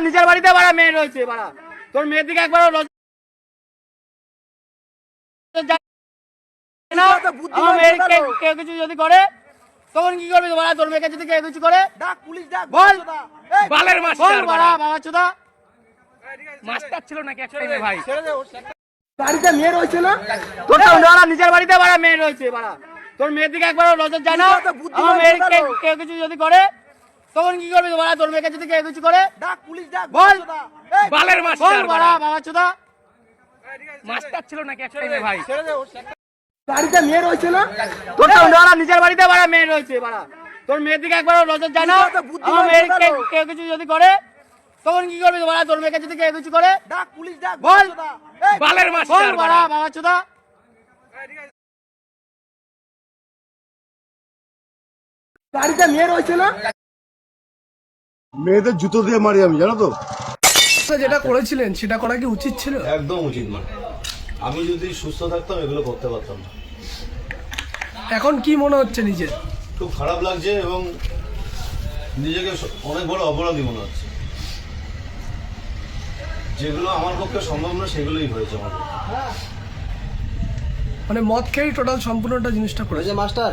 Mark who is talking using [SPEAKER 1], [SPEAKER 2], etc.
[SPEAKER 1] নিজের বাড়িতে বাড়া মেয়ে রয়েছে বাড়া তোর মেয়ের দিকে একবার কেউ কিছু যদি করে তখন কি করবি বাড়া তোর মেয়েকে যদি কেউ কিছু করে বল
[SPEAKER 2] বালের মাস্টার
[SPEAKER 1] বাড়া বাবা চোদা
[SPEAKER 2] মাস্টার ছিল নাকি এক টাইমে ভাই
[SPEAKER 1] বাড়িতে মেয়ে রয়েছে না তোর নিজের বাড়িতে বাড়া মেয়ে রয়েছে বাড়া তোর মেয়ের দিকে একবার নজর যায় না আমার মেয়েকে কেউ কিছু যদি করে তখন কি করবি বাড়া তোর মেয়েকে যদি কেউ কিছু করে বল
[SPEAKER 2] বালের মাস্টার
[SPEAKER 1] বাড়া বাবা চোদা
[SPEAKER 2] মাস্টার ছিল নাকি এক টাইমে ভাই
[SPEAKER 1] বাড়িতে মেয়ে রয়েছে না তোর নিজের বাড়িতে বাড়া মেয়ে রয়েছে বাড়া তোর মেয়ের দিকে একবার নজর যায় না আমার মেয়েকে কেউ কিছু যদি করে তখন কি করবি বাড়া তোর মেয়েকে যদি কেউ কিছু করে বল
[SPEAKER 2] বালের মাস্টার
[SPEAKER 1] বাড়া বাবা চোদা বাড়িতে মেয়ে রয়েছে না
[SPEAKER 3] মেয়েদের জুতো দিয়ে মারি আমি, জানো তো।
[SPEAKER 4] যেটা করেছিলেন সেটা করা কি উচিত ছিল?
[SPEAKER 3] একদম উচিত না। আমি যদি সুস্থ থাকতাম এগুলো করতে পারতাম না।
[SPEAKER 4] এখন কি মনে হচ্ছে নিজের?
[SPEAKER 3] খুব খারাপ লাগছে এবং নিজেকে অনেক বড় অপরাধী মনে হচ্ছে। যেগুলো আমার পক্ষে সম্ভব না সেগুলোই হয়েছে আমার পক্ষে।
[SPEAKER 4] মানে মদ খেয়েই টোটাল সম্পূর্ণটা জিনিসটা করেছে মাস্টার।